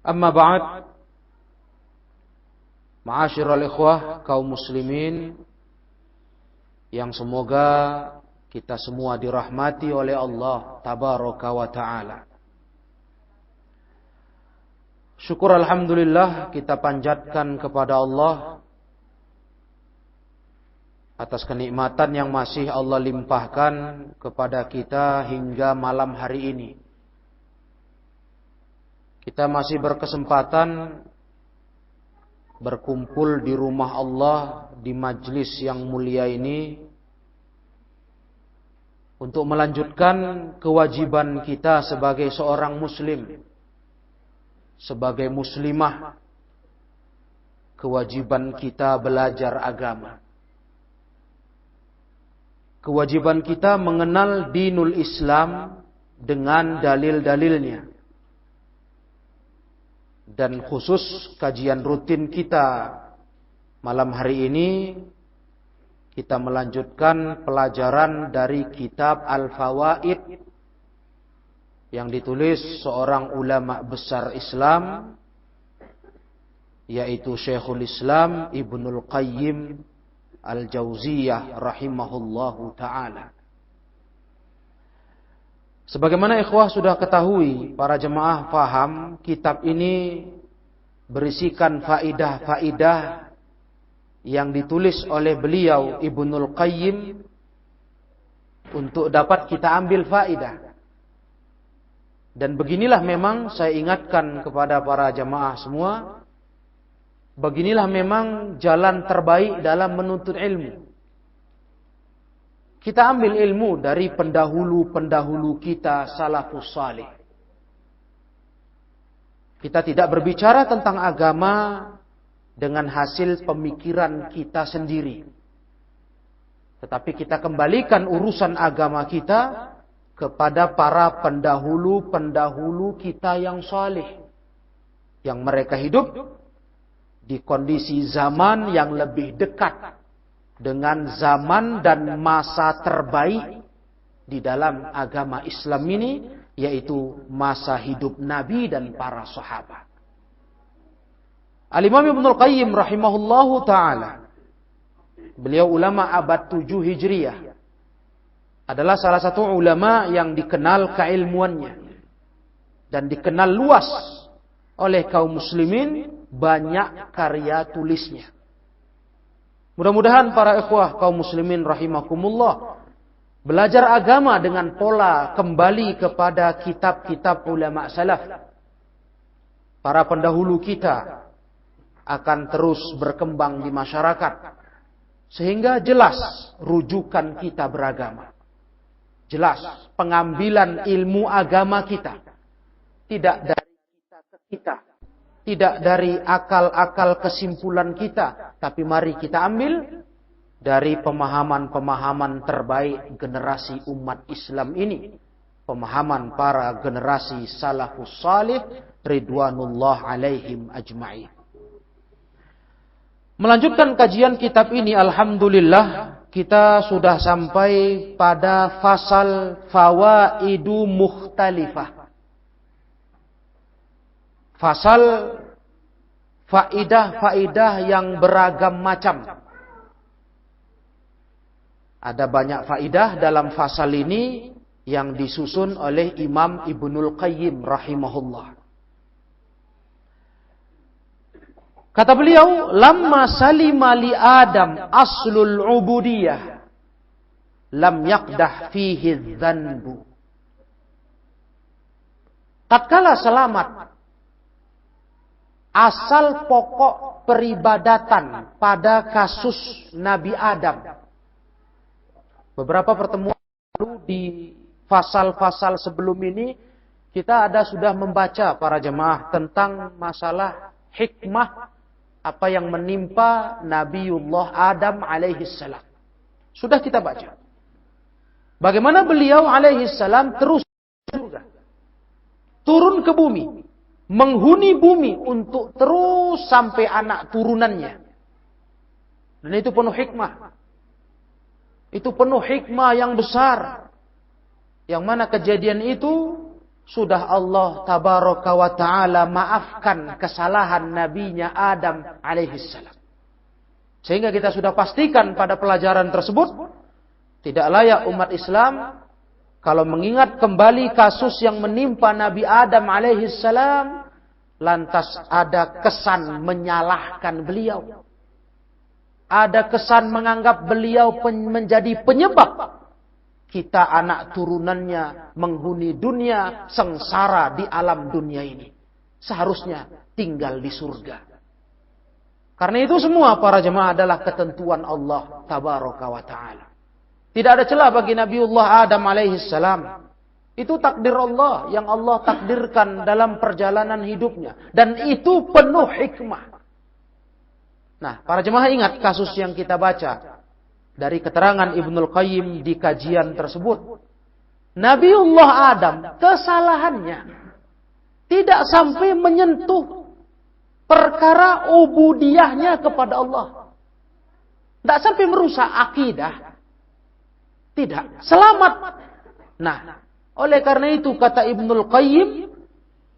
Amma ba'd, ma'asyiral ikhwah kaum muslimin yang semoga kita semua dirahmati oleh Allah tabaraka wa ta'ala. Syukur alhamdulillah kita panjatkan kepada Allah atas kenikmatan yang masih Allah limpahkan kepada kita hingga malam hari ini. Kita masih berkesempatan berkumpul di rumah Allah di majlis yang mulia ini untuk melanjutkan kewajiban kita sebagai seorang muslim, sebagai muslimah. Kewajiban kita belajar agama. Kewajiban kita mengenal dinul Islam dengan dalil-dalilnya. Dan khusus kajian rutin kita malam hari ini, kita melanjutkan pelajaran dari kitab Al-Fawaid yang ditulis seorang ulama besar Islam, yaitu Syekhul Islam Ibnul Qayyim Al-Jauziyah rahimahullahu ta'ala. Sebagaimana ikhwah sudah ketahui, para jemaah faham, kitab ini berisikan faidah-faidah yang ditulis oleh beliau Ibnul Qayyim untuk dapat kita ambil faidah. Dan beginilah memang saya ingatkan kepada para jemaah semua, beginilah memang jalan terbaik dalam menuntut ilmu. Kita ambil ilmu dari pendahulu-pendahulu kita salafus salih. Kita tidak berbicara tentang agama dengan hasil pemikiran kita sendiri. Tetapi kita kembalikan urusan agama kita kepada para pendahulu-pendahulu kita yang salih. Yang mereka hidup di kondisi zaman yang lebih dekat dengan zaman dan masa terbaik di dalam agama Islam ini, yaitu masa hidup Nabi dan para sahabat. Al-Imam Ibnul Qayyim rahimahullahu ta'ala, beliau ulama abad 7 Hijriyah, adalah salah satu ulama yang dikenal keilmuannya dan dikenal luas oleh kaum muslimin, banyak karya tulisnya. Mudah-mudahan para ikhwah kaum muslimin rahimakumullah belajar agama dengan pola kembali kepada kitab-kitab ulama salaf. Para pendahulu kita akan terus berkembang di masyarakat sehingga jelas rujukan kita beragama. Jelas pengambilan ilmu agama kita tidak dari kita ke kita, tidak dari akal-akal kesimpulan kita, tapi mari kita ambil dari pemahaman-pemahaman terbaik generasi umat Islam ini, pemahaman para generasi salafus salih ridwanullah alaihim ajma'in. Melanjutkan kajian kitab ini, alhamdulillah kita sudah sampai pada fasal fawaidu mukhtalifah. Fasal faidah-faidah yang beragam macam. Ada banyak faidah dalam fasal ini yang disusun oleh Imam Ibnul Qayyim rahimahullah. Kata beliau, lamma salima li Adam aslul ubudiyah lam yaqdah fihi dzanbu. Tatkala selamat asal pokok peribadatan pada kasus Nabi Adam. Beberapa pertemuan lalu di fasal-fasal sebelum ini kita sudah membaca para jemaah tentang masalah hikmah apa yang menimpa Nabiullah Adam alaihissalam. Sudah kita baca. Bagaimana beliau alaihissalam terus surga, turun ke bumi, menghuni bumi untuk terus sampai anak turunannya. Dan itu penuh hikmah. Itu penuh hikmah yang besar. Yang mana kejadian itu sudah Allah tabaraka wa ta'ala maafkan kesalahan nabinya Adam alaihissalam. Sehingga kita sudah pastikan pada pelajaran tersebut, tidak layak umat Islam kalau mengingat kembali kasus yang menimpa Nabi Adam alaihissalam, lantas ada kesan menyalahkan beliau. Ada kesan menganggap beliau menjadi penyebab kita anak turunannya menghuni dunia, sengsara di alam dunia ini. Seharusnya tinggal di surga. Karena itu semua para jemaah adalah ketentuan Allah tabaraka wa ta'ala. Tidak ada celah bagi Nabiullah Adam alaihissalam. Itu takdir Allah yang Allah takdirkan dalam perjalanan hidupnya. Dan itu penuh hikmah. Nah, para jemaah ingat kasus yang kita baca dari keterangan Ibnul Qayyim di kajian tersebut. Nabiullah Adam, kesalahannya tidak sampai menyentuh perkara ubudiyahnya kepada Allah. Tidak sampai merusak akidah. Tidak, selamat. Nah, oleh karena itu kata Ibnul Qayyim,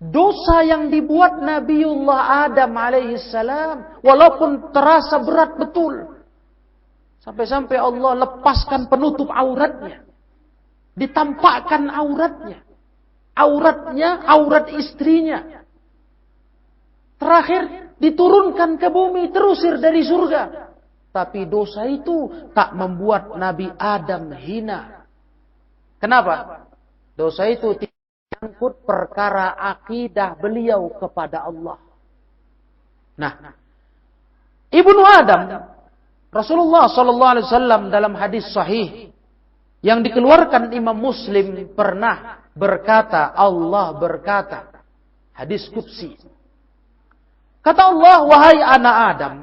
dosa yang dibuat Nabiullah Adam alaihissalam, walaupun terasa berat betul, sampai-sampai Allah lepaskan penutup auratnya, ditampakkan auratnya, aurat istrinya, terakhir diturunkan ke bumi, terusir dari surga. Tapi dosa itu tak membuat Nabi Adam hina. Kenapa? Dosa itu tidak menyangkut perkara akidah beliau kepada Allah. Nah, Ibnu Adam, Rasulullah SAW dalam hadis sahih yang dikeluarkan Imam Muslim pernah berkata, Allah berkata, hadis qudsi. Kata Allah, wahai anak Adam,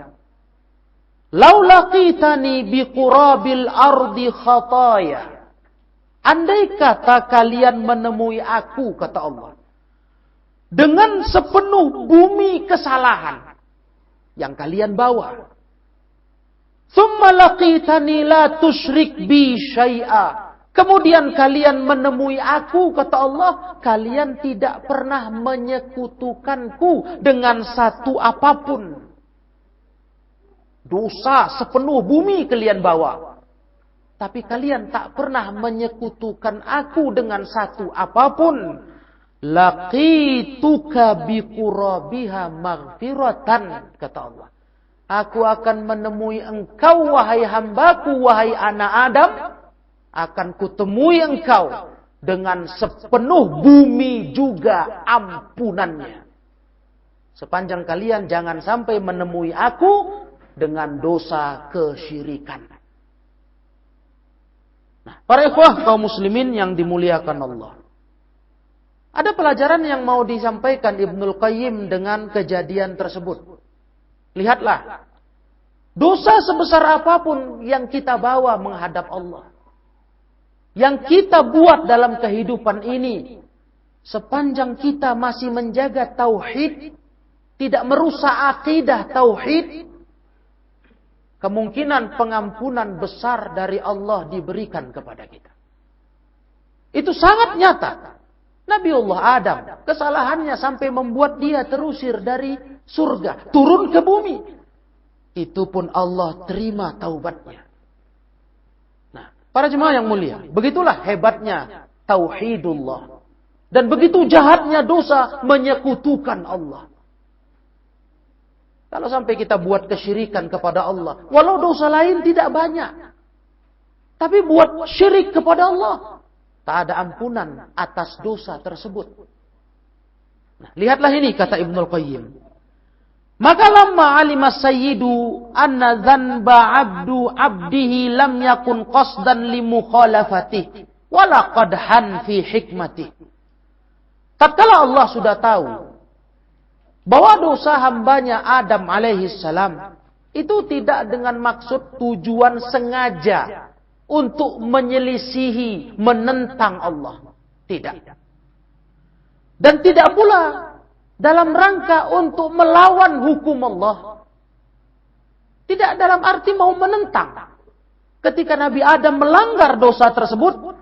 lau laqitani biqurabil ardi khataya. Andai kata kalian menemui aku, kata Allah, dengan sepenuh bumi kesalahan yang kalian bawa. Tsumma laqitani la tusyrik bi syai'a. Kemudian kalian menemui aku, kata Allah, kalian tidak pernah menyekutukanku dengan satu apapun. Dosa sepenuh bumi kalian bawa. Tapi kalian tak pernah menyekutukan aku dengan satu apapun. Laqituka biqurabiha maghfiratan, kata Allah. Aku akan menemui engkau, wahai hambaku, wahai anak Adam. Akan kutemui engkau dengan sepenuh bumi juga ampunannya. Sepanjang kalian jangan sampai menemui aku dengan dosa kesyirikan. Nah, para ikhwah kaum muslimin yang dimuliakan Allah. Ada pelajaran yang mau disampaikan Ibnul Qayyim dengan kejadian tersebut. Lihatlah, dosa sebesar apapun yang kita bawa menghadap Allah, yang kita buat dalam kehidupan ini, sepanjang kita masih menjaga tauhid, tidak merusak akidah tauhid, kemungkinan pengampunan besar dari Allah diberikan kepada kita. Itu sangat nyata. Nabiullah Adam, kesalahannya sampai membuat dia terusir dari surga, turun ke bumi. Itu pun Allah terima taubatnya. Nah, para jemaah yang mulia, begitulah hebatnya tauhidullah. Dan begitu jahatnya dosa menyekutukan Allah. Kalau sampai kita buat kesyirikan kepada Allah, walau dosa lain tidak banyak, tapi buat syirik kepada Allah, tak ada ampunan atas dosa tersebut. Nah, lihatlah ini kata Ibnul Qayyim. Maka lamma alima sayyidu anna dzanba abdihi lam yakun qasdan li mukhalafatihi wala qadhan fi hikmatihi. Tatkala Allah sudah tahu bahwa dosa hambanya Adam alaihissalam itu tidak dengan maksud tujuan sengaja untuk menyelisihi, menentang Allah. Tidak. Dan tidak pula dalam rangka untuk melawan hukum Allah. Tidak dalam arti mau menentang. Ketika Nabi Adam melanggar dosa tersebut,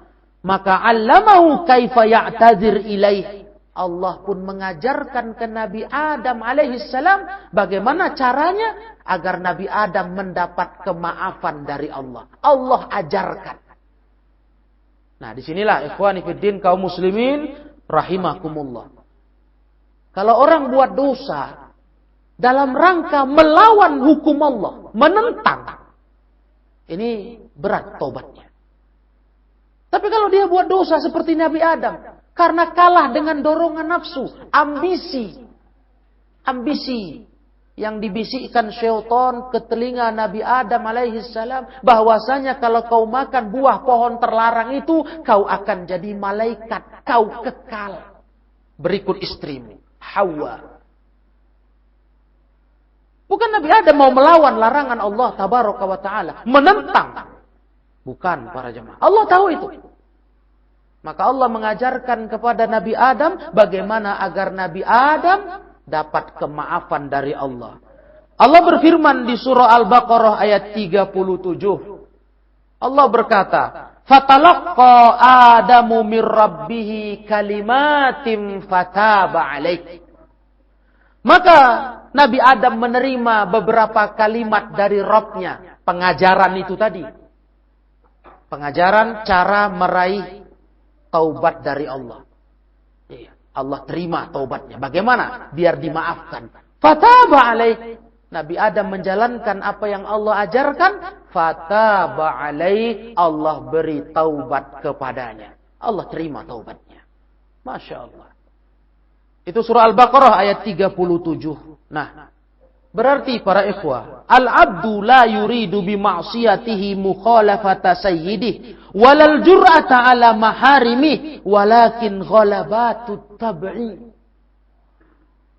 Maka allamahu kaifa ya'tadzir ilaih. Allah pun mengajarkan ke Nabi Adam alaihissalam bagaimana caranya agar Nabi Adam mendapat kemaafan dari Allah. Allah ajarkan. Nah, disinilah ikhwani fiddin kaum muslimin rahimakumullah. Kalau orang buat dosa dalam rangka melawan hukum Allah, menentang, ini berat tobatnya. Tapi kalau dia buat dosa seperti Nabi Adam, karena kalah dengan dorongan nafsu, ambisi yang dibisikkan syaitan ke telinga Nabi Adam alaihissalam, bahwasanya kalau kau makan buah pohon terlarang itu, kau akan jadi malaikat, kau kekal berikut istrimu, Hawa. Bukan Nabi Adam mau melawan larangan Allah tabaraka wa ta'ala, menentang. Bukan para jemaah. Allah tahu itu. Maka Allah mengajarkan kepada Nabi Adam bagaimana agar Nabi Adam dapat kemaafan dari Allah. Allah berfirman di surah Al-Baqarah ayat 37. Allah berkata, "Fatalaqqa Adamu mir rabbih kalimatin fataba alaih." Maka Nabi Adam menerima beberapa kalimat dari Rabb-nya. Pengajaran itu tadi. Pengajaran cara meraih taubat dari Allah. Allah terima taubatnya. Bagaimana? Biar dimaafkan. Fataba alaih. Nabi Adam menjalankan apa yang Allah ajarkan. Fataba alaih. Allah beri taubat kepadanya. Allah terima taubatnya. Masya Allah. Itu surah Al-Baqarah ayat 37. Nah, berarti para ikhwah, al-abdu la yuridu bima'siyatihi mukhalafata sayyidih walal jur'ata ala maharimih walakin ghalabatut tab'i.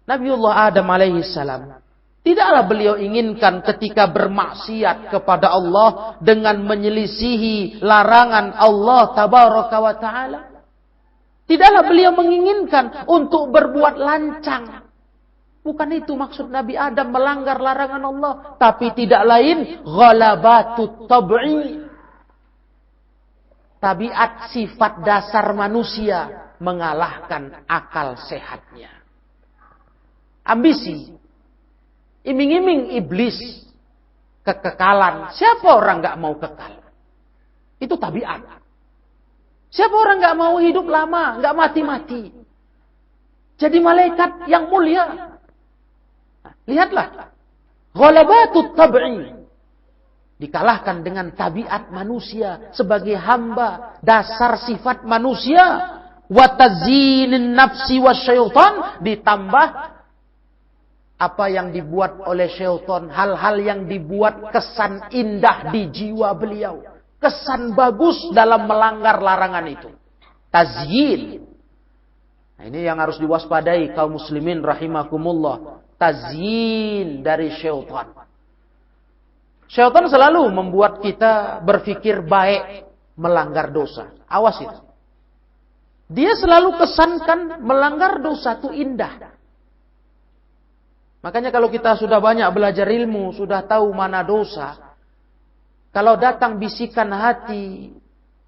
Nabiullah Adam alaihi salam, tidaklah beliau inginkan ketika bermaksiat kepada Allah dengan menyelisihi larangan Allah tabaraka wa ta'ala. Tidaklah beliau menginginkan untuk berbuat lancang. Bukan itu maksud Nabi Adam melanggar larangan Allah. Tapi tidak lain, ghalabatut tab'i. Tabiat sifat dasar manusia mengalahkan akal sehatnya. Ambisi, iming-iming iblis, kekekalan. Siapa orang gak mau kekal? Itu tabiat. Siapa orang gak mau hidup lama, gak mati-mati? Jadi malaikat yang mulia. Lihatlah. Ghalabatut tab'i. Dikalahkan dengan tabiat manusia sebagai hamba. Dasar sifat manusia. Watazinin nafsi wasyaitan. Ditambah apa yang dibuat oleh syaitan. Hal-hal yang dibuat kesan indah di jiwa beliau. Kesan bagus dalam melanggar larangan itu. Tazyin. Nah, ini yang harus diwaspadai kaum muslimin rahimakumullah. Tazyin dari syaitan. Syaitan selalu membuat kita berpikir baik, melanggar dosa. Awas itu. Dia selalu kesankan melanggar dosa itu indah. Makanya kalau kita sudah banyak belajar ilmu, sudah tahu mana dosa, kalau datang bisikan hati,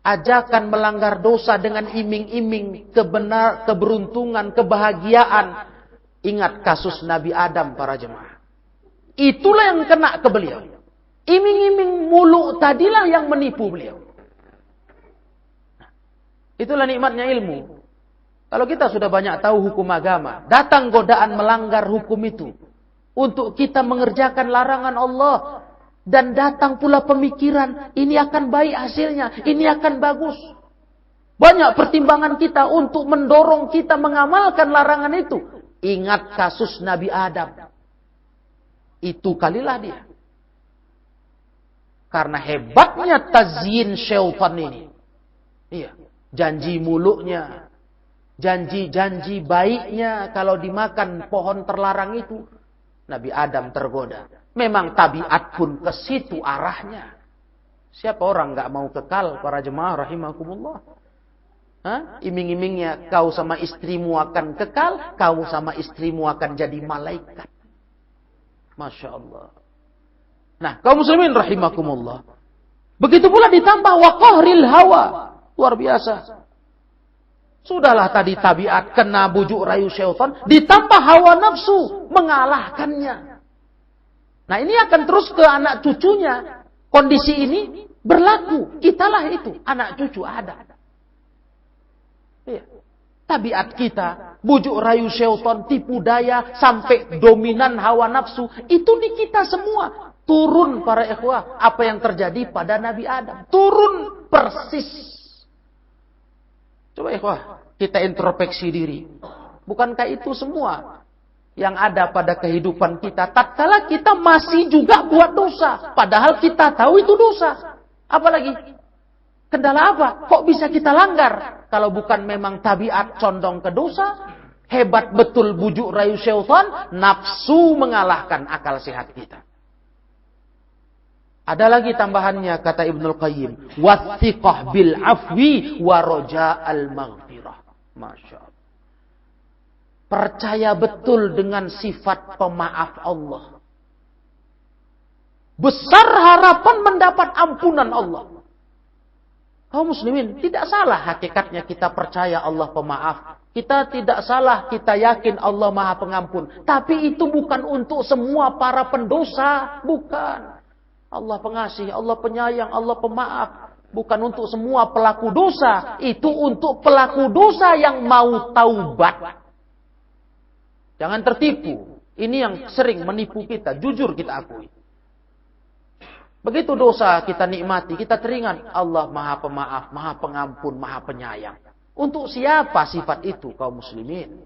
ajakan melanggar dosa dengan iming-iming keberuntungan, kebahagiaan. Ingat kasus Nabi Adam para jemaah. Itulah yang kena ke beliau. Iming-iming mulu tadilah yang menipu beliau. Itulah nikmatnya ilmu. Kalau kita sudah banyak tahu hukum agama, datang godaan melanggar hukum itu. Untuk kita mengerjakan larangan Allah. Dan datang pula pemikiran, ini akan baik hasilnya, ini akan bagus. Banyak pertimbangan kita untuk mendorong kita mengamalkan larangan itu. Ingat kasus Nabi Adam. Itu kalilah dia. Karena hebatnya tazyin syaitan ini. Iya, janji muluknya, janji-janji baiknya kalau dimakan pohon terlarang itu, Nabi Adam tergoda. Memang tabiat pun ke situ arahnya. Siapa orang gak mau kekal para jemaah rahimakumullah? Iming-imingnya kau sama istrimu akan kekal, kau sama istrimu akan jadi malaikat. Masya Allah. Nah, kaum muslimin rahimakumullah. Begitu pula ditambah wa qahril hawa. Luar biasa. Sudahlah tadi tabiat kena bujuk rayu syaitan, ditambah hawa nafsu mengalahkannya. Nah ini akan terus ke anak cucunya. Kondisi ini berlaku. Kitalah itu, anak cucu ada. Ya. Tabiat kita, bujuk rayu syaitan, tipu daya, sampai dominan hawa nafsu. Itu di kita semua. Turun para ikhwah. Apa yang terjadi pada Nabi Adam. Turun persis. Coba ikhwah, kita introspeksi diri. Bukankah itu semua yang ada pada kehidupan kita? Tatkala kita masih juga buat dosa. Padahal kita tahu itu dosa. Apalagi? Kendala apa? Kok bisa kita langgar? Kalau bukan memang tabiat condong ke dosa, hebat betul bujuk rayu syaitan, nafsu mengalahkan akal sehat kita. Ada lagi tambahannya kata Ibnul Qayyim, wathiqah bil afwi wa raja'al maghfirah. Masya Allah. Percaya betul dengan sifat pemaaf Allah. Besar harapan mendapat ampunan Allah. Kaum muslimin, tidak salah hakikatnya kita percaya Allah pemaaf. Kita tidak salah, kita yakin Allah Maha Pengampun. Tapi itu bukan untuk semua para pendosa. Bukan. Allah pengasih, Allah penyayang, Allah pemaaf. Bukan untuk semua pelaku dosa. Itu untuk pelaku dosa yang mau taubat. Jangan tertipu. Ini yang sering menipu kita. Jujur kita akui. Begitu dosa kita nikmati, kita teringat Allah Maha Pemaaf, Maha Pengampun, Maha Penyayang. Untuk siapa sifat itu kaum muslimin?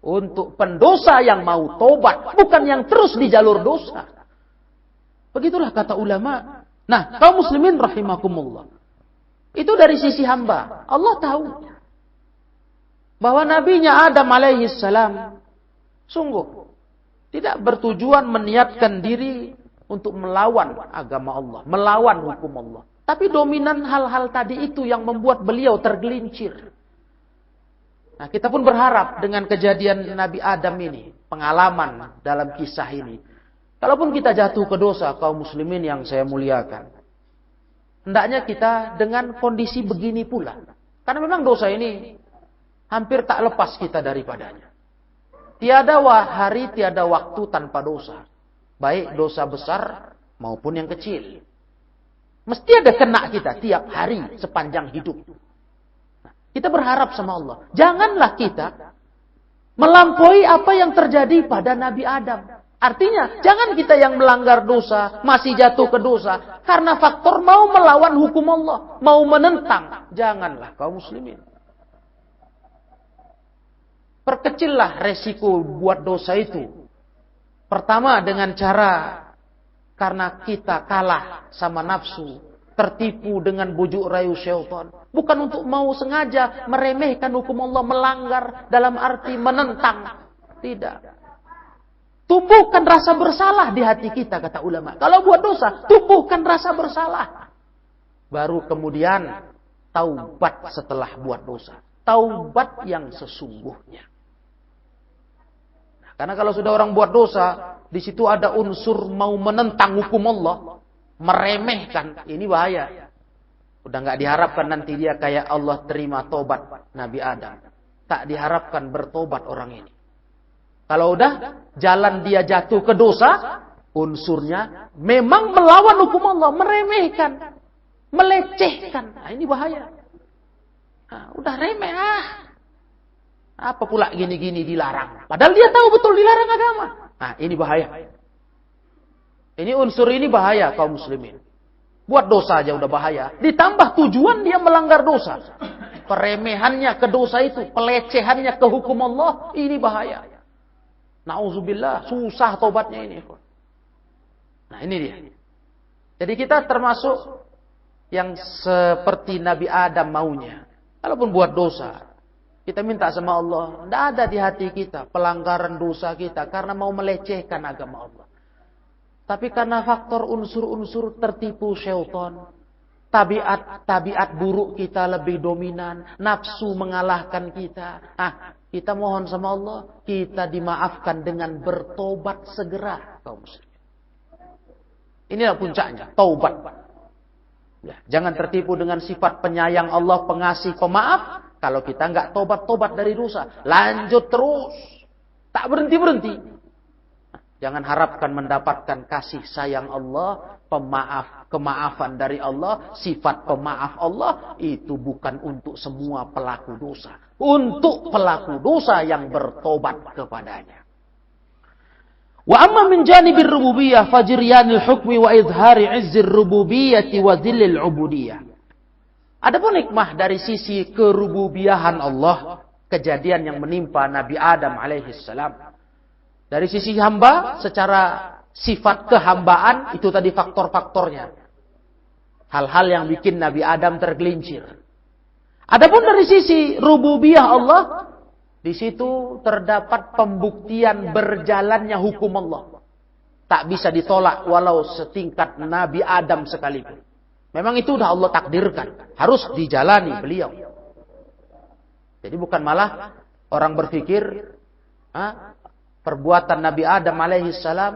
Untuk pendosa yang mau tobat, bukan yang terus di jalur dosa. Begitulah kata ulama. Nah, kaum muslimin rahimakumullah. Itu dari sisi hamba. Allah tahu bahwa nabinya Adam alaihi salam sungguh tidak bertujuan meniatkan diri untuk melawan agama Allah, melawan hukum Allah. Tapi dominan hal-hal tadi itu yang membuat beliau tergelincir. Nah, kita pun berharap dengan kejadian Nabi Adam ini, pengalaman dalam kisah ini. Kalaupun kita jatuh ke dosa, kaum muslimin yang saya muliakan, hendaknya kita dengan kondisi begini pula. Karena memang dosa ini hampir tak lepas kita daripadanya. Tiada hari, tiada waktu tanpa dosa. Baik dosa besar maupun yang kecil. Mesti ada kena kita tiap hari sepanjang hidup. Nah, kita berharap sama Allah. Janganlah kita melampaui apa yang terjadi pada Nabi Adam. Artinya, jangan kita yang melanggar dosa, masih jatuh ke dosa. Karena faktor mau melawan hukum Allah. Mau menentang. Janganlah kaum muslimin. Perkecillah resiko buat dosa itu. Pertama dengan cara karena kita kalah sama nafsu, tertipu dengan bujuk rayu syaitan. Bukan untuk mau sengaja meremehkan hukum Allah, melanggar dalam arti menentang. Tidak. Tumbuhkan rasa bersalah di hati kita, kata ulama. Kalau buat dosa, tumbuhkan rasa bersalah. Baru kemudian taubat setelah buat dosa. Taubat yang sesungguhnya. Karena kalau sudah orang buat dosa, di situ ada unsur mau menentang hukum Allah, meremehkan, ini bahaya. Udah nggak diharapkan nanti dia kayak Allah terima tobat Nabi Adam. Tak diharapkan bertobat orang ini. Kalau udah jalan dia jatuh ke dosa, unsurnya memang melawan hukum Allah, meremehkan, melecehkan. Nah, ini bahaya. Nah, udah remeh Apa pula gini-gini dilarang? Padahal dia tahu betul dilarang agama. Nah, ini bahaya. Ini unsur ini bahaya kaum muslimin. Buat dosa aja udah bahaya. Ditambah tujuan dia melanggar dosa. Peremehannya ke dosa itu, pelecehannya ke hukum Allah, ini bahaya. Nauzubillah, susah tobatnya ini. Nah, ini dia. Jadi kita termasuk yang seperti Nabi Adam maunya. Kalaupun buat dosa, kita minta sama Allah, tidak ada di hati kita pelanggaran dosa kita karena mau melecehkan agama Allah. Tapi karena faktor unsur-unsur tertipu syaitan, tabiat buruk kita lebih dominan, nafsu mengalahkan kita. Kita mohon sama Allah, kita dimaafkan dengan bertobat segera, kaum muslimin. Inilah puncaknya, taubat. Ya, jangan tertipu dengan sifat penyayang Allah, pengasih, pemaaf. Kalau kita nggak tobat-tobat dari dosa, lanjut terus, tak berhenti-berhenti. Jangan harapkan mendapatkan kasih sayang Allah, kemaafan dari Allah, sifat pemaaf Allah. Itu bukan untuk semua pelaku dosa. Untuk pelaku dosa yang bertobat kepadanya. Wa amma min janibir rububiyah fajriyanil hukmi wa izhari izzir rububiyyati wa dhillil ubudiyah. Adapun hikmah dari sisi kerububiyahan Allah, kejadian yang menimpa Nabi Adam alaihissalam. Dari sisi hamba, secara sifat kehambaan, itu tadi faktor-faktornya. Hal-hal yang bikin Nabi Adam tergelincir. Adapun dari sisi rububiyah Allah, di situ terdapat pembuktian berjalannya hukum Allah. Tak bisa ditolak walau setingkat Nabi Adam sekalipun. Memang itu sudah Allah takdirkan. Harus dijalani beliau. Jadi bukan malah orang berpikir, perbuatan Nabi Adam alaihissalam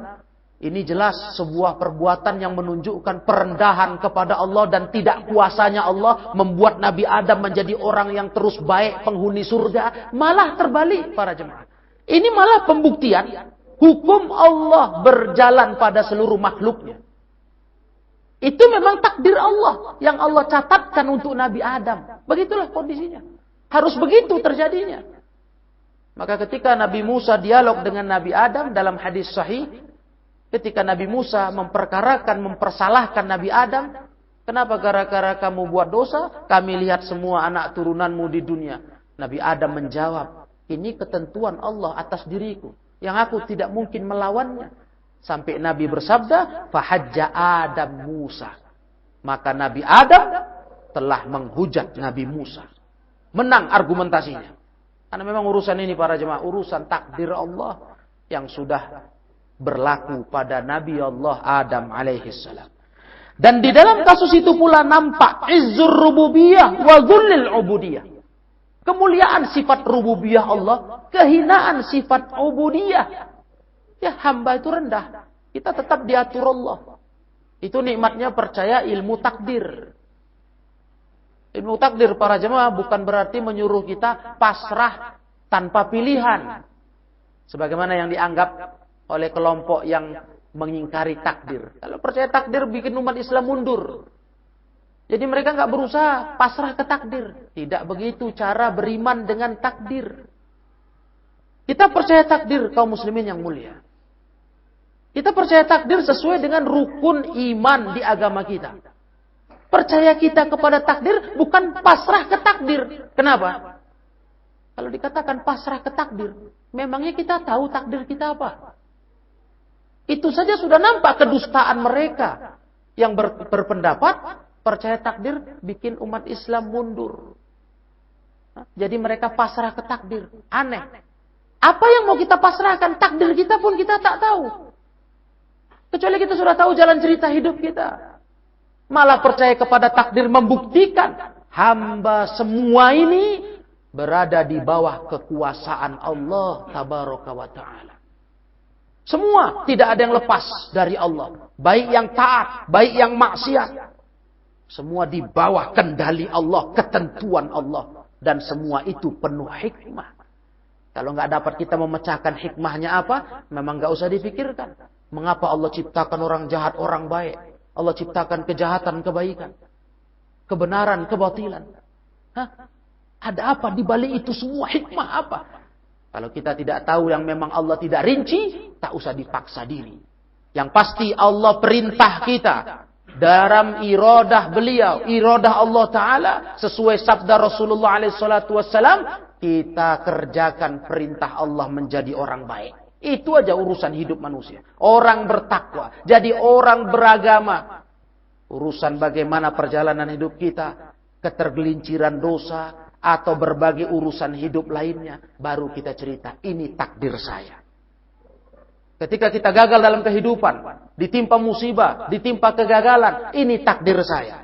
ini jelas sebuah perbuatan yang menunjukkan perendahan kepada Allah dan tidak kuasanya Allah membuat Nabi Adam menjadi orang yang terus baik, penghuni surga. Malah terbalik para jemaah. Ini malah pembuktian hukum Allah berjalan pada seluruh makhluknya. Itu memang takdir Allah yang Allah catatkan untuk Nabi Adam. Begitulah kondisinya. Harus begitu terjadinya. Maka ketika Nabi Musa dialog dengan Nabi Adam dalam hadis sahih, ketika Nabi Musa mempersalahkan Nabi Adam, kenapa gara-gara kamu buat dosa, kami lihat semua anak turunanmu di dunia. Nabi Adam menjawab, ini ketentuan Allah atas diriku, yang aku tidak mungkin melawannya. Sampai Nabi bersabda, fahajja Adam Musa. Maka Nabi Adam telah menghujat Nabi Musa. Menang argumentasinya. Karena memang urusan ini para jemaah, urusan takdir Allah yang sudah berlaku pada Nabi Allah Adam alaihissalam. Dan di dalam kasus itu pula nampak izzur rububiyah wa dhullil ubudiyah. Kemuliaan sifat rububiyah Allah, kehinaan sifat ubudiyah. Ya, hamba itu rendah. Kita tetap diatur Allah. Itu nikmatnya percaya ilmu takdir. Ilmu takdir para jemaah bukan berarti menyuruh kita pasrah tanpa pilihan. Sebagaimana yang dianggap oleh kelompok yang mengingkari takdir. Kalau percaya takdir bikin umat Islam mundur. Jadi mereka nggak berusaha pasrah ke takdir. Tidak begitu cara beriman dengan takdir. Kita percaya takdir kaum muslimin yang mulia. Kita percaya takdir sesuai dengan rukun iman di agama kita. Percaya kita kepada takdir bukan pasrah ke takdir. Kenapa? Kalau dikatakan pasrah ke takdir, memangnya kita tahu takdir kita apa? Itu saja sudah nampak kedustaan mereka yang berpendapat percaya takdir bikin umat Islam mundur. Jadi mereka pasrah ke takdir. Aneh. Apa yang mau kita pasrahkan? Takdir kita pun kita tak tahu. Kecuali kita sudah tahu jalan cerita hidup kita. Malah percaya kepada takdir membuktikan hamba semua ini berada di bawah kekuasaan Allah tabaraka wa ta'ala. Semua tidak ada yang lepas dari Allah. Baik yang taat, baik yang maksiat. Semua di bawah kendali Allah, ketentuan Allah. Dan semua itu penuh hikmah. Kalau nggak dapat kita memecahkan hikmahnya apa, memang nggak usah dipikirkan. Mengapa Allah ciptakan orang jahat, orang baik? Allah ciptakan kejahatan, kebaikan. Kebenaran, kebatilan. Ada apa di balik itu semua? Hikmah apa? Kalau kita tidak tahu yang memang Allah tidak rinci, tak usah dipaksa diri. Yang pasti Allah perintah kita dalam iradah beliau, iradah Allah Ta'ala, sesuai sabda Rasulullah SAW, kita kerjakan perintah Allah menjadi orang baik. Itu aja urusan hidup manusia. Orang bertakwa, jadi orang beragama. Urusan bagaimana perjalanan hidup kita, ketergelinciran dosa, atau berbagai urusan hidup lainnya, baru kita cerita, ini takdir saya. Ketika kita gagal dalam kehidupan, ditimpa musibah, ditimpa kegagalan, ini takdir saya.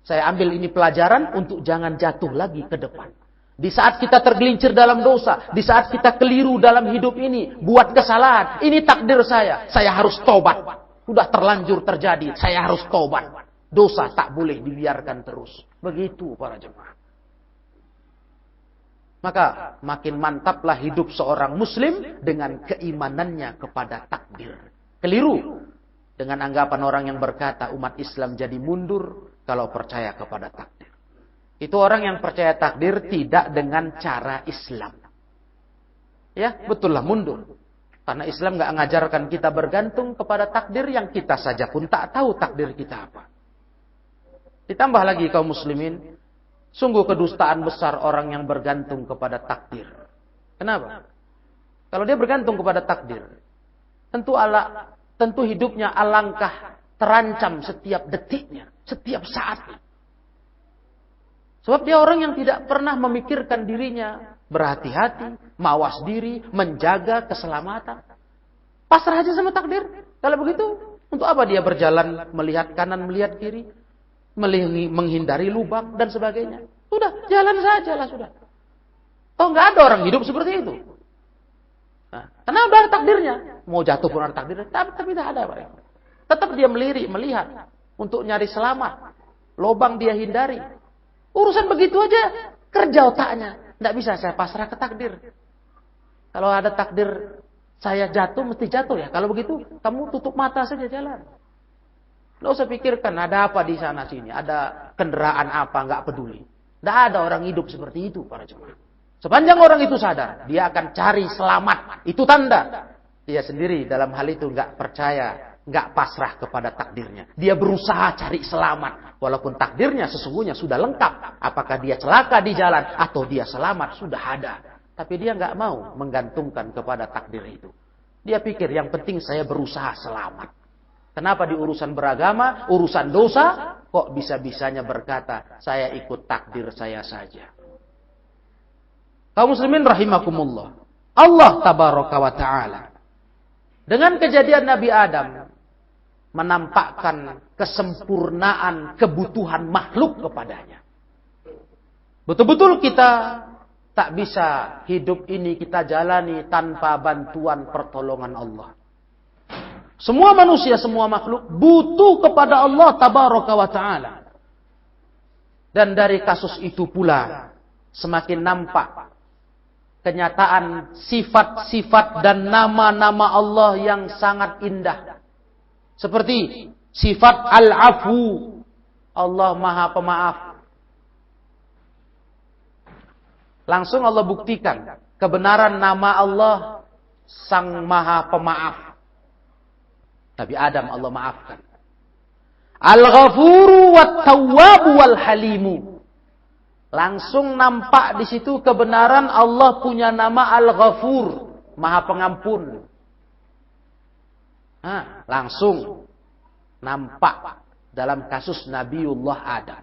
Saya ambil ini pelajaran untuk jangan jatuh lagi ke depan. Di saat kita tergelincir dalam dosa, di saat kita keliru dalam hidup ini, buat kesalahan, ini takdir saya harus tobat. Sudah terlanjur terjadi, saya harus tobat. Dosa tak boleh dibiarkan terus. Begitu para jemaah. Maka makin mantaplah hidup seorang muslim dengan keimanannya kepada takdir. Keliru dengan anggapan orang yang berkata umat Islam jadi mundur kalau percaya kepada takdir. Itu orang yang percaya takdir tidak dengan cara Islam. Ya, betul lah mundur. Karena Islam nggak ngajarkan kita bergantung kepada takdir yang kita saja pun tak tahu takdir kita apa. Ditambah lagi kaum muslimin, sungguh kedustaan besar orang yang bergantung kepada takdir. Kenapa? Kalau dia bergantung kepada takdir, tentu hidupnya alangkah terancam setiap detiknya, setiap saatnya. Sebab dia orang yang tidak pernah memikirkan dirinya, berhati-hati, mawas diri, menjaga keselamatan. Pasrah aja sama takdir. Kalau begitu, untuk apa dia berjalan melihat kanan, melihat kiri, menghindari lubang dan sebagainya? Sudah, jalan saja lah sudah. Oh, nggak ada orang hidup seperti itu. Nah, karena udah ada takdirnya. Mau jatuh pun ada takdirnya, tapi tidak ada. Tetap dia melirik, melihat untuk nyari selamat. Lubang dia hindari. Urusan begitu aja kerja otaknya. Nggak bisa saya pasrah ke takdir. Kalau ada takdir saya jatuh, mesti jatuh ya. Kalau begitu, kamu tutup mata saja jalan. Nggak usah pikirkan ada apa di sana sini, ada kendaraan apa, nggak peduli. Nggak ada orang hidup seperti itu para jemaah. Sepanjang orang itu sadar, dia akan cari selamat. Itu tanda dia sendiri dalam hal itu nggak percaya, nggak pasrah kepada takdirnya. Dia berusaha cari selamat, walaupun takdirnya sesungguhnya sudah lengkap. Apakah dia celaka di jalan atau dia selamat sudah ada. Tapi dia nggak mau menggantungkan kepada takdir itu. Dia pikir yang penting saya berusaha selamat. Kenapa di urusan beragama, urusan dosa, kok bisa-bisanya berkata, saya ikut takdir saya saja. Kaum muslimin rahimakumullah. Allah tabaraka wa ta'ala. Dengan kejadian Nabi Adam, menampakkan kesempurnaan kebutuhan makhluk kepadanya. Betul-betul kita tak bisa hidup ini kita jalani tanpa bantuan pertolongan Allah. Semua manusia, semua makhluk butuh kepada Allah tabaraka wa ta'ala. Dan dari kasus itu pula semakin nampak kenyataan sifat-sifat dan nama-nama Allah yang sangat indah. Seperti sifat Al-Afu, Allah Maha Pemaaf. Langsung Allah buktikan kebenaran nama Allah Sang Maha Pemaaf. Nabi Adam Allah maafkan. Al-Ghafuru wat-Tawwabu wal-Halimu. Langsung nampak di situ kebenaran Allah punya nama Al-Ghafur, Maha Pengampun. Nah, langsung nampak dalam kasus Nabiullah Adam.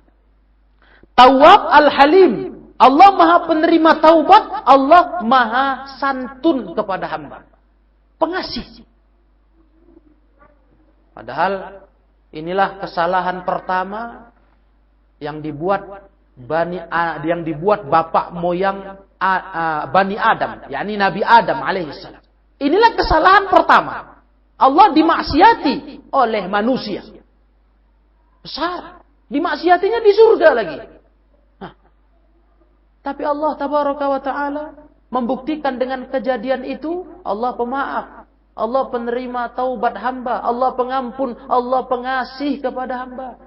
Tawwab Al-Halim. Allah Maha penerima taubat, Allah Maha santun kepada hamba. Pengasih. Padahal inilah kesalahan pertama yang dibuat bapak moyang Bani Adam, yakni Nabi Adam alaihissalam. Inilah kesalahan pertama. Allah dimaksiati oleh manusia. Besar. Dimaksiatinya di surga lagi. Nah. Tapi Allah tabaraka wa ta'ala membuktikan dengan kejadian itu, Allah pemaaf. Allah penerima taubat hamba. Allah pengampun. Allah pengasih kepada hamba.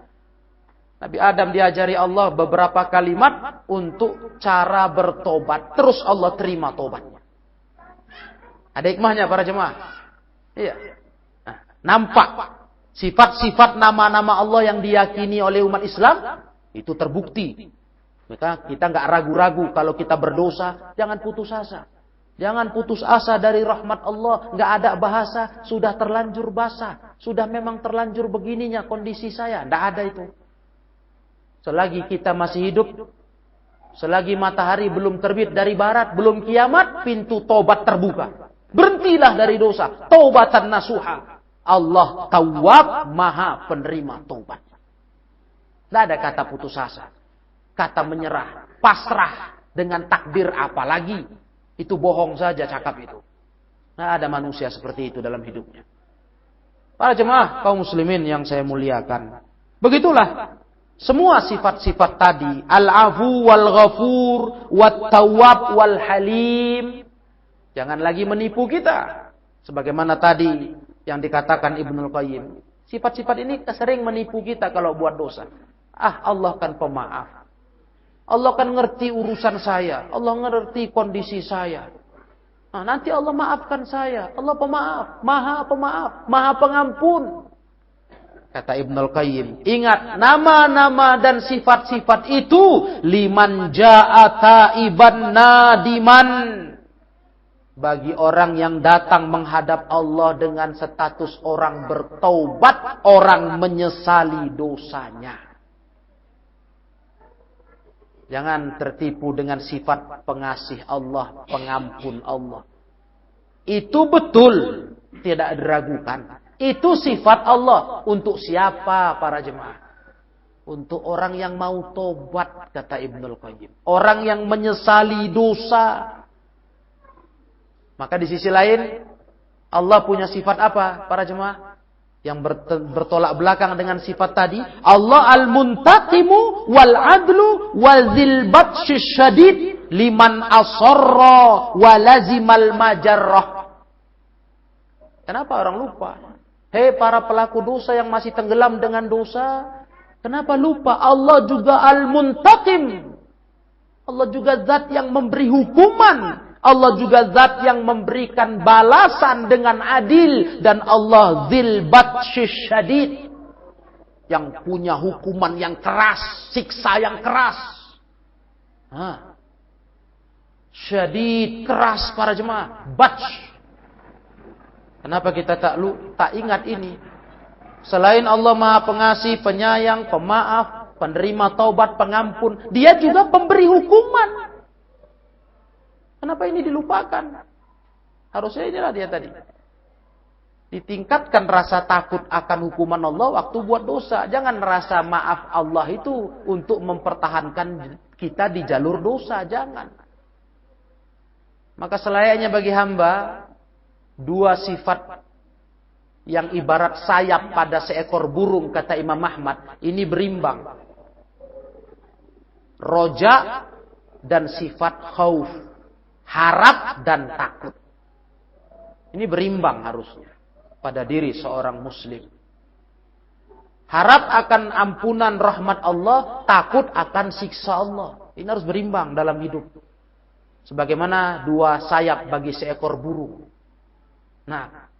Nabi Adam diajari Allah beberapa kalimat untuk cara bertobat. Terus Allah terima tobatnya. Ada hikmahnya para jemaah. Iya. Nah, nampak sifat-sifat nama-nama Allah yang diyakini oleh umat Islam itu terbukti. Maka kita nggak ragu-ragu kalau kita berdosa, jangan putus asa. Jangan putus asa dari rahmat Allah. Nggak ada bahasa, sudah terlanjur basah. Sudah memang terlanjur begininya kondisi saya. Nggak ada itu. Selagi kita masih hidup, selagi matahari belum terbit dari barat, belum kiamat, pintu tobat terbuka. Berhentilah dari dosa. Taubatan nasuha. Allah Tawwab, Maha penerima tobat. Nggak ada kata putus asa. Kata menyerah, pasrah dengan takdir apalagi. Itu bohong saja cakap itu. Nggak ada manusia seperti itu dalam hidupnya. Para jemaah kaum muslimin yang saya muliakan. Begitulah semua sifat-sifat tadi, al-afu wal ghafur wat tawwab wal halim. Jangan lagi menipu kita. Sebagaimana tadi yang dikatakan Ibnul Qayyim. Sifat-sifat ini sering menipu kita kalau buat dosa. Allah kan pemaaf. Allah kan ngerti urusan saya. Allah ngerti kondisi saya. Nanti Allah maafkan saya. Allah pemaaf, maha pengampun. Kata Ibnul Qayyim, ingat nama-nama dan sifat-sifat itu liman ja'a taiban nadiman. Bagi orang yang datang menghadap Allah dengan status orang bertaubat, orang menyesali dosanya. Jangan tertipu dengan sifat pengasih Allah, pengampun Allah. Itu betul, tidak diragukan. Itu sifat Allah. Untuk siapa para jemaah? Untuk orang yang mau tobat, kata Ibnul Qayyim. Orang yang menyesali dosa. Maka di sisi lain, Allah punya sifat apa para jemaah? Yang bertolak belakang dengan sifat tadi. Allah al-muntaqimu wal-adlu wal-zil batsyis syadid liman asarra walazimal majarrah. Kenapa orang lupa? Hei para pelaku dosa yang masih tenggelam dengan dosa, kenapa lupa? Allah juga al-muntaqim. Allah juga zat yang memberi hukuman. Allah juga zat yang memberikan balasan dengan adil. Dan Allah dzil batsyis syadid. Yang punya hukuman yang keras. Siksa yang keras. Syadid, keras para jemaah. Batsh. Kenapa kita tak ingat ini? Selain Allah Maha Pengasih, Penyayang, Pemaaf, Penerima taubat, Pengampun, Dia juga pemberi hukuman. Kenapa ini dilupakan? Harusnya inilah dia tadi. Ditingkatkan rasa takut akan hukuman Allah waktu buat dosa. Jangan merasa maaf Allah itu untuk mempertahankan kita di jalur dosa. Jangan. Maka selayaknya bagi hamba, dua sifat yang ibarat sayap pada seekor burung, kata Imam Ahmad, ini berimbang. Roja dan sifat khauf. Harap dan takut. Ini berimbang harusnya pada diri seorang muslim. Harap akan ampunan rahmat Allah, takut akan siksa Allah. Ini harus berimbang dalam hidup. Sebagaimana dua sayap bagi seekor burung. Nah,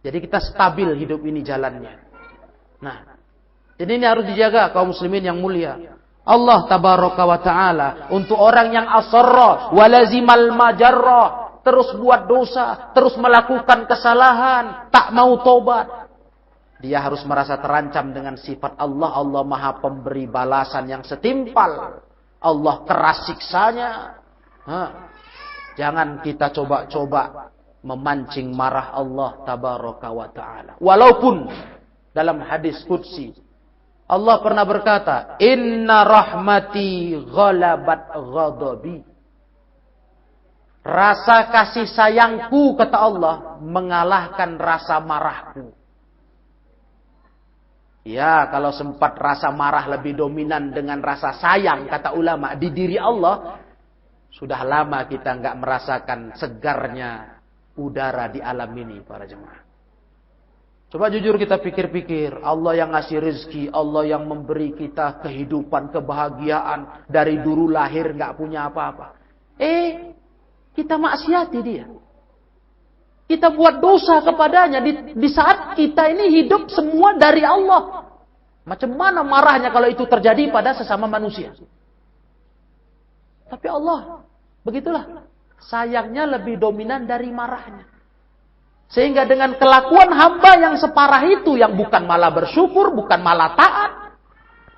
jadi kita stabil hidup ini jalannya. Nah, jadi ini harus dijaga kaum muslimin yang mulia. Allah tabaraka wa ta'ala untuk orang yang asarra walazimal majarrah, terus buat dosa, terus melakukan kesalahan, tak mau tobat. Dia harus merasa terancam dengan sifat Allah. Allah Maha Pemberi balasan yang setimpal. Allah keras siksanya. Jangan kita coba-coba memancing marah Allah tabaraka wa ta'ala. Walaupun dalam hadis qudsi Allah pernah berkata, inna rahmati ghalabat ghadabi. Rasa kasih sayangku, kata Allah, mengalahkan rasa marahku. Ya, kalau sempat rasa marah lebih dominan dengan rasa sayang, kata ulama, di diri Allah, sudah lama kita nggak merasakan segarnya udara di alam ini, para jemaah. Coba jujur kita pikir-pikir, Allah yang ngasih rezeki, Allah yang memberi kita kehidupan, kebahagiaan, dari dulu lahir nggak punya apa-apa. Kita maksiati dia. Kita buat dosa kepadanya di saat kita ini hidup semua dari Allah. Macam mana marahnya kalau itu terjadi pada sesama manusia? Tapi Allah, begitulah. Sayangnya lebih dominan dari marahnya. Sehingga dengan kelakuan hamba yang separah itu, yang bukan malah bersyukur, bukan malah taat,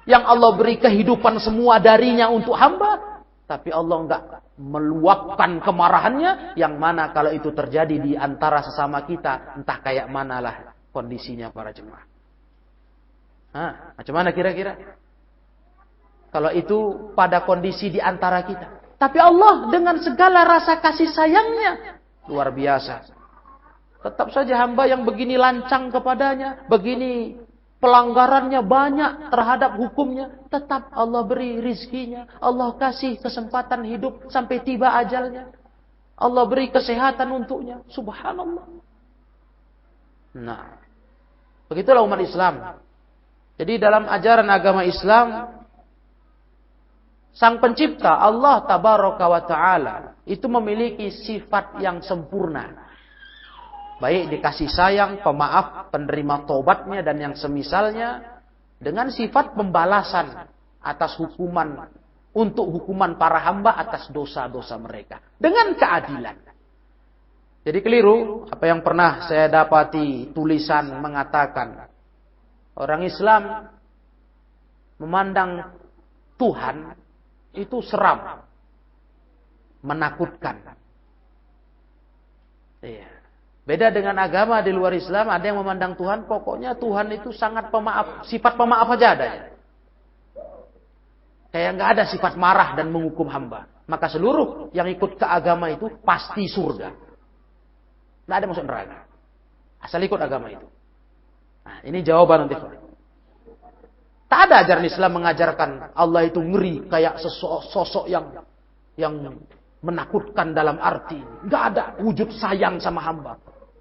yang Allah beri kehidupan semua darinya untuk hamba, tapi Allah enggak meluapkan kemarahannya, yang mana kalau itu terjadi di antara sesama kita, entah kayak manalah kondisinya para jemaah. Macam mana kira-kira? Kalau itu pada kondisi di antara kita. Tapi Allah dengan segala rasa kasih sayangnya, luar biasa. Tetap saja hamba yang begini lancang kepadanya, begini pelanggarannya banyak terhadap hukumnya, tetap Allah beri rizkinya, Allah kasih kesempatan hidup sampai tiba ajalnya, Allah beri kesehatan untuknya. Subhanallah. Nah, begitulah umat Islam. Jadi dalam ajaran agama Islam, Sang Pencipta Allah Tabaraka wa Ta'ala itu memiliki sifat yang sempurna. Baik dikasih sayang, pemaaf, penerima tobatnya dan yang semisalnya, dengan sifat pembalasan atas hukuman, untuk hukuman para hamba atas dosa-dosa mereka. Dengan keadilan. Jadi keliru apa yang pernah saya dapati tulisan mengatakan, orang Islam memandang Tuhan itu seram, menakutkan. Iya. Beda dengan agama di luar Islam, ada yang memandang Tuhan, pokoknya Tuhan itu sangat pemaaf, sifat pemaaf aja ada ya. Kayak nggak ada sifat marah dan menghukum hamba. Maka seluruh yang ikut ke agama itu pasti surga. Nggak ada masuk neraka. Asal ikut agama itu. Nah, ini jawaban nanti. Tak ada ajaran Islam mengajarkan Allah itu ngeri kayak sosok yang menakutkan dalam arti. Nggak ada wujud sayang sama hamba.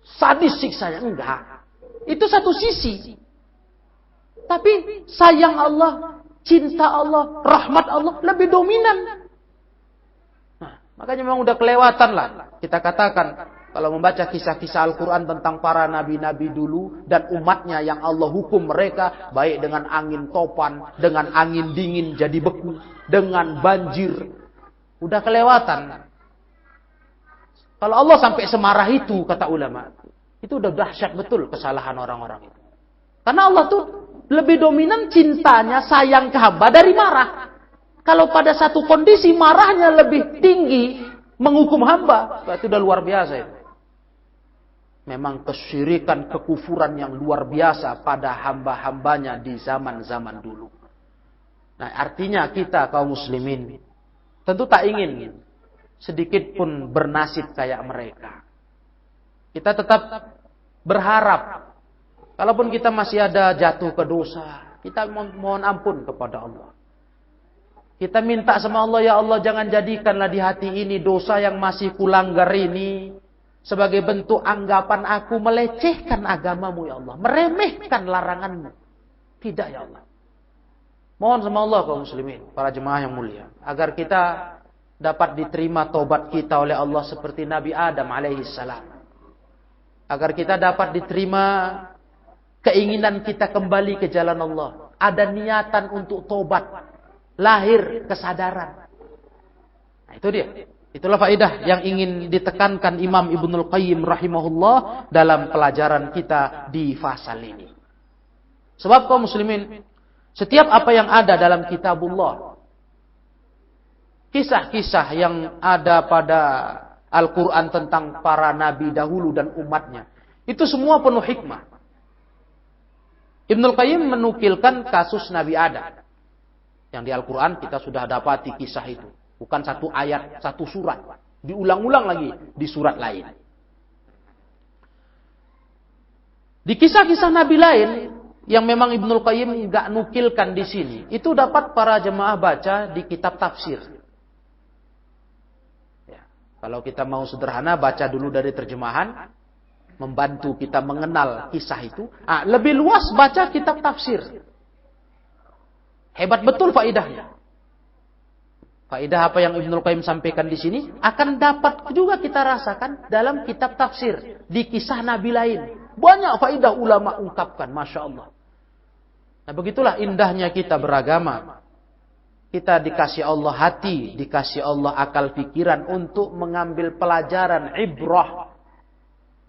Sadis siksanya, enggak. Itu satu sisi. Tapi sayang Allah, cinta Allah, rahmat Allah lebih dominan. Nah, makanya memang udah kelewatan lah. Kita katakan, kalau membaca kisah-kisah Al-Quran tentang para nabi-nabi dulu dan umatnya yang Allah hukum mereka, baik dengan angin topan, dengan angin dingin jadi beku, dengan banjir. Udah kelewatan. Kalau Allah sampai semarah itu, kata ulama, itu udah dahsyat betul kesalahan orang-orang itu. Karena Allah tuh lebih dominan cintanya, sayang ke hamba dari marah. Kalau pada satu kondisi marahnya lebih tinggi menghukum hamba, itu udah luar biasa itu. Memang kesyirikan, kekufuran yang luar biasa pada hamba-hambanya di zaman-zaman dulu. Nah, artinya kita kaum muslimin tentu tak ingin sedikit pun bernasib kayak mereka. Kita tetap berharap, kalaupun kita masih ada jatuh ke dosa, kita mohon ampun kepada Allah. Kita minta sama Allah, ya Allah jangan jadikanlah di hati ini dosa yang masih kulanggar ini sebagai bentuk anggapan aku melecehkan agamamu ya Allah, meremehkan laranganmu. Tidak ya Allah. Mohon sama Allah kaum muslimin, para jemaah yang mulia, agar kita dapat diterima taubat kita oleh Allah seperti Nabi Adam alaihissalam. Agar kita dapat diterima keinginan kita kembali ke jalan Allah. Ada niatan untuk taubat. Lahir kesadaran. Nah, itu dia. Itulah faedah yang ingin ditekankan Imam Ibnul Qayyim rahimahullah dalam pelajaran kita di fasal ini. Sebab kaum muslimin, setiap apa yang ada dalam kitabullah, kisah-kisah yang ada pada Al-Quran tentang para nabi dahulu dan umatnya, itu semua penuh hikmah. Ibnul Qayyim menukilkan kasus Nabi Adam. Yang di Al-Quran kita sudah dapati kisah itu. Bukan satu ayat, satu surat. Diulang-ulang lagi di surat lain. Di kisah-kisah Nabi lain, yang memang Ibnul Qayyim nggak nukilkan di sini, itu dapat para jemaah baca di kitab tafsir. Kalau kita mau sederhana, baca dulu dari terjemahan, membantu kita mengenal kisah itu. Lebih luas baca kitab tafsir. Hebat betul faedahnya. Faedah apa yang Ibnul Qayyim sampaikan di sini akan dapat juga kita rasakan dalam kitab tafsir di kisah Nabi lain. Banyak faedah ulama ungkapkan, masya Allah. Nah, begitulah indahnya kita beragama. Kita dikasih Allah hati, dikasih Allah akal pikiran untuk mengambil pelajaran ibrah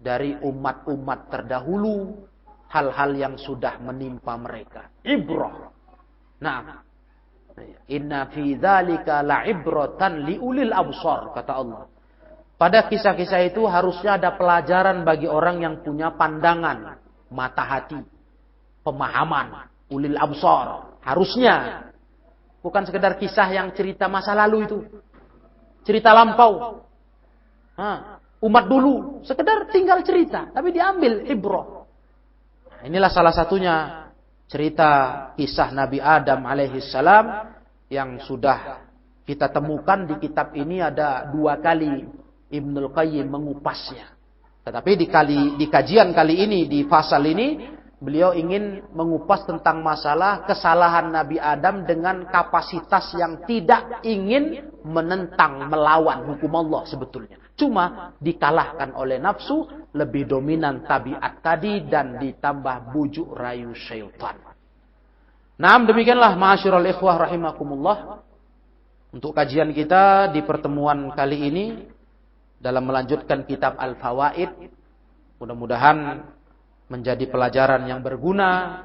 dari umat-umat terdahulu, hal-hal yang sudah menimpa mereka. Ibrah. Nah, inna fi dzalika la'ibratan liulil absar, kata Allah. Pada kisah-kisah itu harusnya ada pelajaran bagi orang yang punya pandangan, mata hati, pemahaman, ulil absar. Harusnya. Bukan sekedar kisah yang cerita masa lalu itu. Cerita lampau. Umat dulu. Sekedar tinggal cerita. Tapi diambil ibrah. Nah, inilah salah satunya cerita kisah Nabi Adam alaihissalam yang sudah kita temukan di kitab ini ada 2 kali Ibnul Qayyim mengupasnya. Tetapi di kajian kali ini, di fasal ini, beliau ingin mengupas tentang masalah kesalahan Nabi Adam dengan kapasitas yang tidak ingin menentang, melawan hukum Allah sebetulnya. Cuma dikalahkan oleh nafsu, lebih dominan tabiat tadi dan ditambah bujuk rayu syaitan. Nah, demikianlah ma'asyiral ikhwah rahimakumullah. Untuk kajian kita di pertemuan kali ini dalam melanjutkan kitab Al-Fawaid, mudah-mudahan menjadi pelajaran yang berguna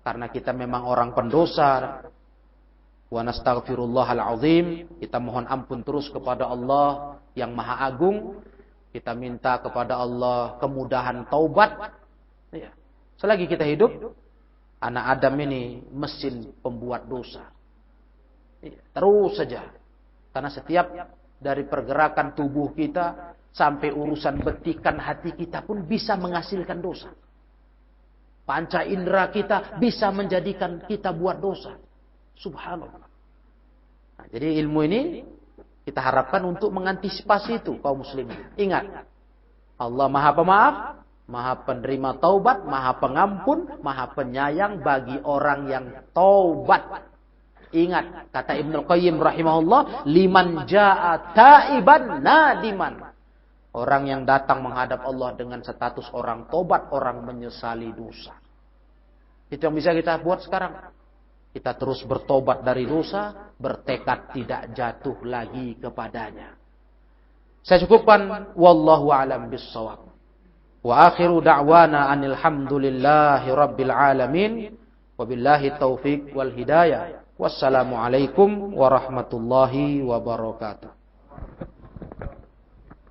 karena kita memang orang pendosa. Wa nastaghfirullahal azim, kita mohon ampun terus kepada Allah yang Maha Agung. Kita minta kepada Allah kemudahan taubat. Ya. Selagi kita hidup, anak Adam ini mesin pembuat dosa. Ya. Terus saja. Karena setiap dari pergerakan tubuh kita sampai urusan betikan hati kita pun bisa menghasilkan dosa. Panca indera kita bisa menjadikan kita buat dosa. Subhanallah. Nah, jadi ilmu ini kita harapkan untuk mengantisipasi itu kaum muslimin. Ingat, Allah Maha Pemaaf, Maha Penerima Taubat, Maha Pengampun, Maha Penyayang bagi orang yang taubat. Ingat, kata Ibnul Qayyim rahimahullah, liman ja'a taiban nadiman. Orang yang datang menghadap Allah dengan status orang tobat, orang menyesali dosa. Itu yang bisa kita buat sekarang. Kita terus bertobat dari dosa, bertekad tidak jatuh lagi kepadanya. Saya cukupkan, wallahu a'lam bissawab. Wa akhiru da'wana anil hamdulillahi rabbil alamin. Wabillahi taufiq wal hidayah. Wassalamualaikum warahmatullahi wabarakatuh.